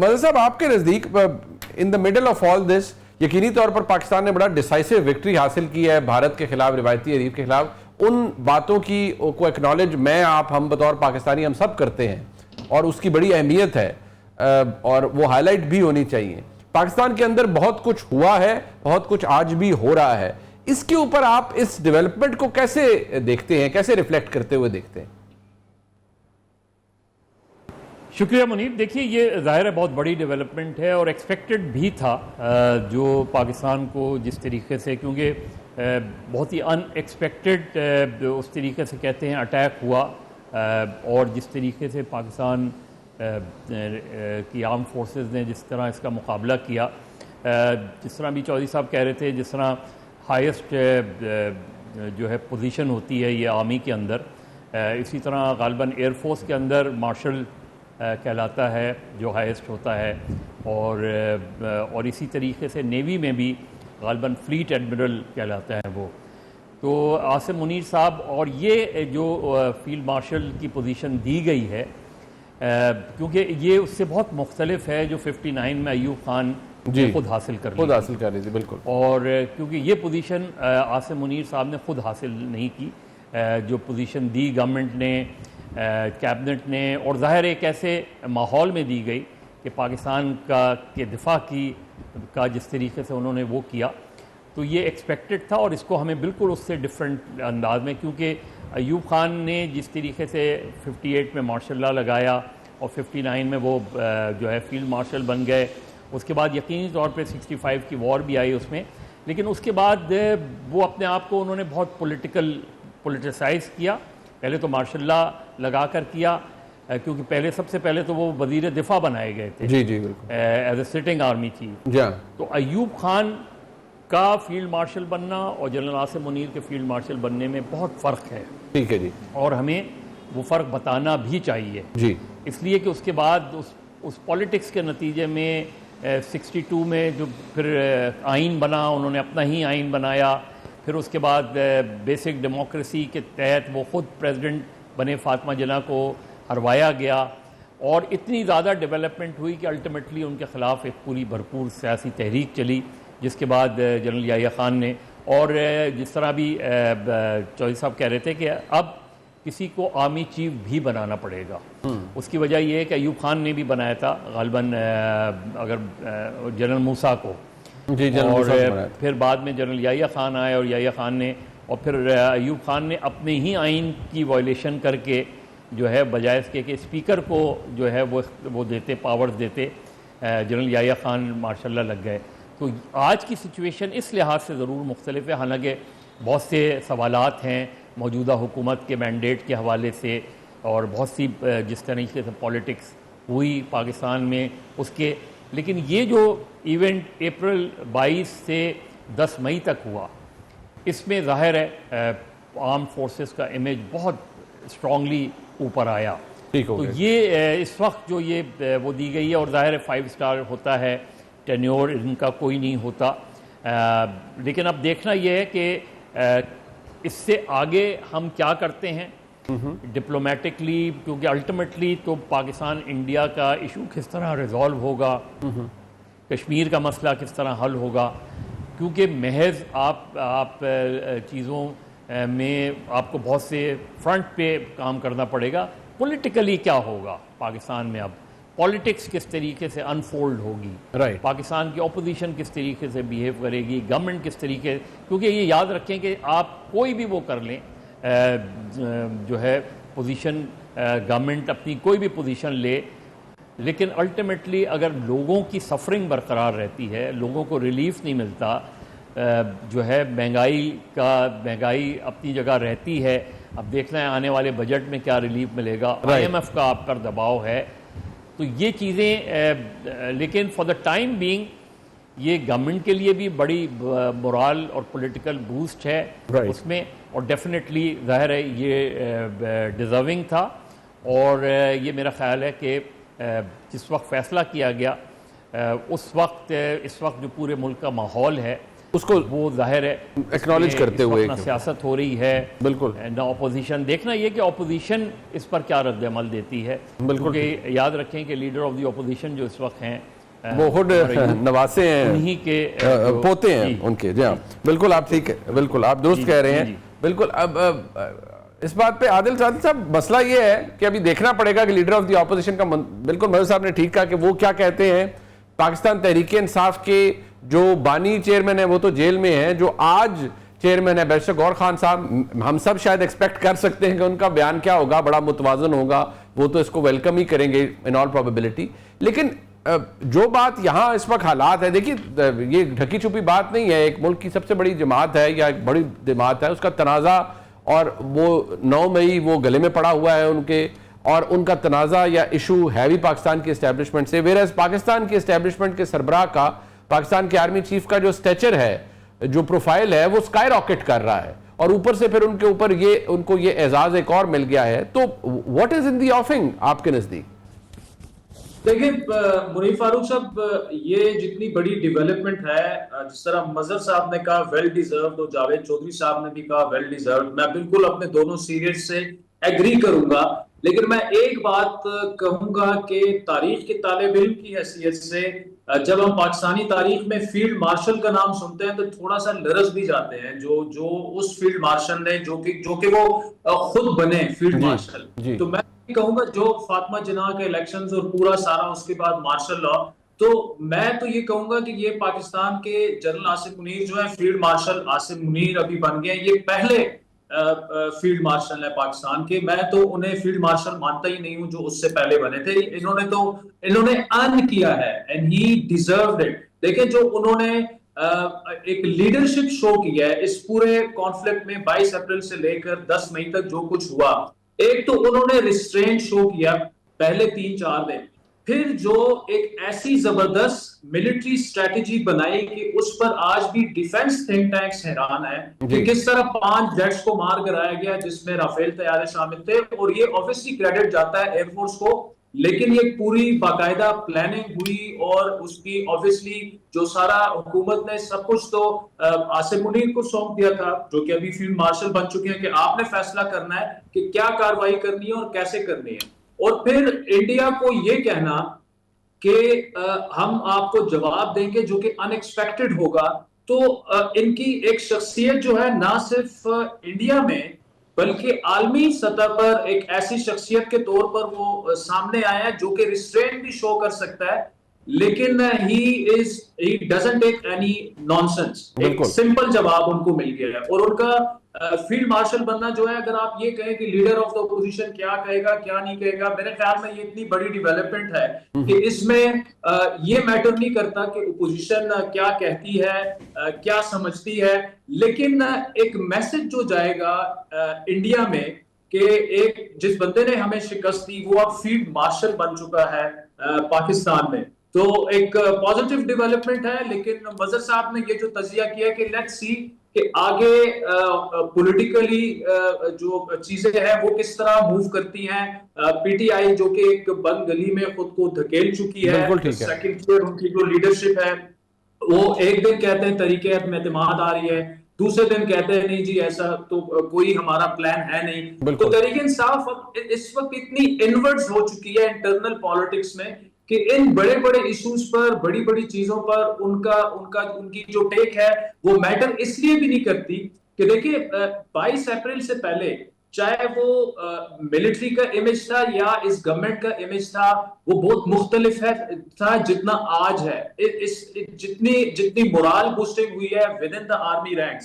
मज़हर साहब, आपके नज़दीक in the middle of all this यकीनी तौर पर पाकिस्तान ने बड़ा डिसाइसिव विक्ट्री हासिल की है भारत के खिलाफ, रिवायती अरीब के खिलाफ। उन बातों की को एक्नॉलेज मैं, आप, हम बतौर पाकिस्तानी हम सब करते हैं और उसकी बड़ी अहमियत है और वो हाईलाइट भी होनी चाहिए। पाकिस्तान के अंदर बहुत कुछ हुआ है, बहुत कुछ आज भी हो रहा है। इसके ऊपर आप इस डेवलपमेंट को कैसे देखते हैं, कैसे रिफ्लेक्ट करते हुए देखते हैं? शुक्रिया मुनीर। देखिए, ये ज़ाहिर है बहुत बड़ी डेवलपमेंट है और एक्सपेक्टेड भी था, जो पाकिस्तान को जिस तरीके से, क्योंकि बहुत ही अनएक्सपेक्टेड उस तरीके से कहते हैं अटैक हुआ, और जिस तरीके से पाकिस्तान की आर्म फोर्सेस ने जिस तरह इसका मुकाबला किया, जिस तरह भी चौधरी साहब कह रहे थे, जिस तरह हाईएस्ट जो है पोजीशन होती है ये आर्मी के अंदर, इसी तरह गालिबन एयरफोर्स के अंदर मार्शल कहलाता है जो हाईएस्ट होता है, और इसी तरीके से नेवी में भी गालिबन फ्लीट एडमिरल कहलाता है वो। तो आसिम मुनीर साहब, और ये जो फील्ड मार्शल की पोजीशन दी गई है, क्योंकि ये उससे बहुत मुख्तलिफ है जो 59 में अयूब खान खुद हासिल कर रही थी। बिल्कुल। और क्योंकि ये पोजीशन आसिम मुनीर साहब ने खुद हासिल नहीं की, जो पोजीशन दी गवर्नमेंट ने, कैबिनेट ने, और ज़ाहिर एक ऐसे माहौल में दी गई कि पाकिस्तान के दिफा का जिस तरीके से उन्होंने वो किया, तो ये एक्सपेक्टेड था। और इसको हमें बिल्कुल उससे डिफरेंट अंदाज में, क्योंकि अयूब खान ने जिस तरीके से 58 में मार्शल लॉ लगाया और 59 में वो जो है फील्ड मार्शल बन गए, उसके बाद यकीनी तौर पे 65 की वॉर भी आई उसमें, लेकिन उसके बाद वो अपने आप को उन्होंने बहुत पोलिटिसाइज़ किया। पहले तो मार्शल लॉ लगा कर किया, क्योंकि सबसे पहले तो वो वज़ीर दिफा बनाए गए थे, जी जी बिल्कुल, as a sitting army chief. तो अयूब खान का फील्ड मार्शल बनना और जनरल आसिम मुनीर के फील्ड मार्शल बनने में बहुत फ़र्क है। ठीक है जी। और हमें वो फ़र्क बताना भी चाहिए जी, इसलिए कि उसके बाद उस पॉलिटिक्स के नतीजे में 62 में जो फिर आइन बना, उन्होंने अपना ही आइन बनाया। फिर उसके बाद बेसिक डेमोक्रेसी के तहत वो ख़ुद प्रेसिडेंट बने, फातिमा जिन्ना को हरवाया गया, और इतनी ज़्यादा डेवलपमेंट हुई कि अल्टीमेटली उनके ख़िलाफ़ एक पूरी भरपूर सियासी तहरीक चली, जिसके बाद जनरल याहिया खान ने, और जिस तरह भी चौधरी साहब कह रहे थे कि अब किसी को आर्मी चीफ भी बनाना पड़ेगा। उसकी वजह यह है कि अयूब खान ने भी बनाया था गालिबन अगर जनरल मूसा को, और फिर बाद में जनरल याहिया खान आए, और याहिया खान ने, और फिर अयूब खान ने अपने ही आइन की वायलेशन करके जो है, बजाय इसके कि स्पीकर को जो है वो देते, पावर्स देते, general Yahya Khan martial law लग गए। तो आज की सिचुएशन इस लिहाज से ज़रूर मुख्तलिफ है, हालांकि बहुत से सवालात हैं मौजूदा हुकूमत के मैंडेट के हवाले से, और बहुत सी जिस तरीके से पॉलिटिक्स हुई पाकिस्तान में उसके, लेकिन ये जो इवेंट अप्रैल 22 से 10 मई तक हुआ, इसमें ज़ाहिर है आर्म फोर्सेस का इमेज बहुत स्ट्रॉन्गली ऊपर आया। तो ये इस वक्त जो ये वो दी गई है, और ज़ाहिर है 5 स्टार होता है, टेन्योर इनका कोई नहीं होता, लेकिन अब देखना यह है कि इससे आगे हम क्या करते हैं डिप्लोमेटिकली, क्योंकि अल्टीमेटली तो पाकिस्तान इंडिया का इशू किस तरह रिजॉल्व होगा, कश्मीर का मसला किस तरह हल होगा, क्योंकि महज आप चीज़ों में आपको बहुत से फ्रंट पे काम करना पड़ेगा। पॉलिटिकली क्या होगा पाकिस्तान में, अब पॉलिटिक्स किस तरीके से अनफोल्ड होगी, पाकिस्तान की अपोजिशन किस तरीके से बिहेव करेगी, गवर्नमेंट किस तरीके, क्योंकि ये याद रखें कि आप कोई भी वो कर लें, जो है पोजीशन, गवर्नमेंट अपनी कोई भी पोजीशन ले, लेकिन अल्टीमेटली अगर लोगों की सफरिंग बरकरार रहती है, लोगों को रिलीफ नहीं मिलता, जो है महंगाई अपनी जगह रहती है। अब देखना है आने वाले बजट में क्या रिलीफ मिलेगा, IMF का आप पर दबाव है, तो ये चीज़ें, लेकिन फॉर द टाइम बीइंग ये गवर्नमेंट के लिए भी बड़ी मोरल और पॉलिटिकल बूस्ट है उसमें, और डेफिनेटली ज़ाहिर है ये डिज़र्विंग था। और ये मेरा ख्याल है कि जिस वक्त फ़ैसला किया गया उस वक्त, इस वक्त जो पूरे मुल्क का माहौल है उसको वो जाहिर है acknowledge करते इस वक्त हुए ना सियासत हो रही है, बिल्कुल ना ऑपोजिशन। देखना ये कि ऑपोजिशन इस पर क्या रद्द अमल देती है, बिल्कुल। क्योंकि याद रखें कि लीडर ऑफ द ऑपोजिशन जो इस वक्त हैं वो खुद नवासे हैं, उन्हीं के पोते हैं उनके। जी हाँ, बिल्कुल आप ठीक है, बिल्कुल आप दुरुस्त कह रहे हैं। बिल्कुल। अब इस बात पे आदिल साहब मसला ये है कि अभी देखना पड़ेगा कि लीडर ऑफ द ऑपोजिशन का बिल्कुल मदर साहब ने ठीक कहा कि वो क्या कहते हैं। पाकिस्तान तहरीक इंसाफ के जो बानी चेयरमैन है वो तो जेल में है, जो आज चेयरमैन है बैरिस्टर गौर खान साहब, हम सब शायद एक्सपेक्ट कर सकते हैं कि उनका बयान क्या होगा, बड़ा मुतवाजन होगा, वो तो इसको वेलकम ही करेंगे इन ऑल प्रोबेबिलिटी। लेकिन जो बात यहाँ इस वक्त हालात है, देखिए ये ढकी छुपी बात नहीं है, एक मुल्क की सबसे बड़ी जमात है या एक बड़ी जमात है, उसका तनाज़ा और वो 9 मई वो गले में पड़ा हुआ है उनके, और उनका तनाज़ा या इशू है भी पाकिस्तान की इस्टेब्लिशमेंट से। वेरएज़ पाकिस्तान की इस्टेब्लिशमेंट के सरबराह का, पाकिस्तान के आर्मी चीफ का जो स्टेचर है, जो प्रोफाइल है, वो स्काई रॉकेट कर रहा है, और ऊपर से फिर उनके ऊपर ये उनको ये एजाज एक और मिल गया है। तो व्हाट इज इन दी ऑफिंग आपके नजदीक? देखिए मुनीर फारूक साहब, ये जितनी बड़ी डेवलपमेंट है, जिस तरह मजहर साहब ने कहा वेल डिजर्व्ड और जावेद चौधरी साहब ने भी कहा वेल डिजर्व्ड, मैं बिल्कुल अपने दोनों सीरियल से एग्री करूंगा। लेकिन मैं एक बात कहूंगा कि तारीख के तालिब इल्म की हैसियत से जब हम पाकिस्तानी तारीख में फील्ड मार्शल का नाम सुनते हैं तो थोड़ा सा लरस भी जाते हैं। जो उस फील्ड मार्शल ने जो कि वो खुद बने फील्ड मार्शल। तो मैं कहूंगा जो फातिमा जिन्ना के इलेक्शंस और पूरा सारा उसके बाद मार्शल लॉ, तो मैं तो ये कहूंगा कि ये पाकिस्तान के जनरल आसिम मुनीर जो है फील्ड मार्शल आसिम मुनीर अभी बन गए, ये पहले फील्ड मार्शल है पाकिस्तान के। मैं तो उन्हें फील्ड मार्शल मानता ही नहीं हूं जो उससे पहले बने थे। इन्होंने अर्न किया है एंड ही डिजर्व्ड इट। देखिए जो उन्होंने एक लीडरशिप शो किया है इस पूरे कॉन्फ्लिक्ट में, 22 अप्रैल से लेकर 10 मई तक जो कुछ हुआ, एक तो उन्होंने रिस्ट्रेंट शो किया पहले 3-4 दिन, फिर जो एक ऐसी जबरदस्त मिलिट्री स्ट्रेटेजी बनाई कि उस पर आज भी डिफेंस थिंक टैंक्स हैरान है कि किस तरह 5 जेट्स को मार गिराया गया जिसमें राफेल तैयारे शामिल थे। और ये ऑब्वियसली क्रेडिट जाता है एयरफोर्स को, लेकिन ये पूरी बाकायदा प्लानिंग हुई और उसकी ऑब्वियसली जो सारा हुकूमत ने सब कुछ तो आसिम मुनीर को सौंप दिया था, जो कि अभी फील्ड मार्शल बन चुके हैं, कि आपने फैसला करना है कि क्या कार्रवाई करनी है और कैसे करनी है। और फिर इंडिया को ये कहना कि हम आपको जवाब देंगे जो कि अनएक्सपेक्टेड होगा, तो इनकी एक शख्सियत जो है ना सिर्फ इंडिया में बल्कि आलमी सतह पर एक ऐसी शख्सियत के तौर पर वो सामने आया है जो कि रिस्ट्रेंट भी शो कर सकता है, लेकिन he doesn't take any nonsense. एक सिंपल जवाब उनको मिल गया है। और उनका फील्ड मार्शल बनना जो है, अगर आप ये कहें कि लीडर ऑफ द ऑपोजिशन क्या कहेगा क्या नहीं कहेगा, मेरे ख्याल में ये इतनी बड़ी डेवलपमेंट है कि इसमें ये मैटर नहीं करता कि ऑपोजिशन क्या कहती है, क्या समझती है, लेकिन एक मैसेज जो जाएगा इंडिया में कि एक जिस बंदे ने हमें शिकस्त दी वो अब फील्ड मार्शल बन चुका है पाकिस्तान में, तो एक पॉजिटिव डेवलपमेंट है। लेकिन मजहर साहब ने ये जो तजिया किया कि लेट्स सी कि आगे पॉलिटिकली जो चीजें हैं वो किस तरह मूव करती हैं। पीटीआई जो कि एक बंद गली में खुद को धकेल चुकी है, सेकंड ईयर उनकी जो लीडरशिप है वो एक दिन कहते हैं तरीके में एतमाद आ रही है, दूसरे दिन कहते हैं नहीं जी ऐसा तो कोई हमारा प्लान है नहीं। तो तरीके इंसाफ इस वक्त इतनी इनवर्ड्स हो चुकी है इंटरनल पॉलिटिक्स में कि इन बड़े बड़े इश्यूज पर, बड़ी बड़ी चीजों पर उनकी जो टेक है वो मैटर इसलिए भी नहीं करती कि देखिए 22 अप्रैल से पहले चाहे वो मिलिट्री का इमेज था या इस गवर्नमेंट का इमेज था, वो बहुत मुख्तलिफ था जितना आज है। जितनी मोरल बूस्टिंग हुई है with in the army ranks,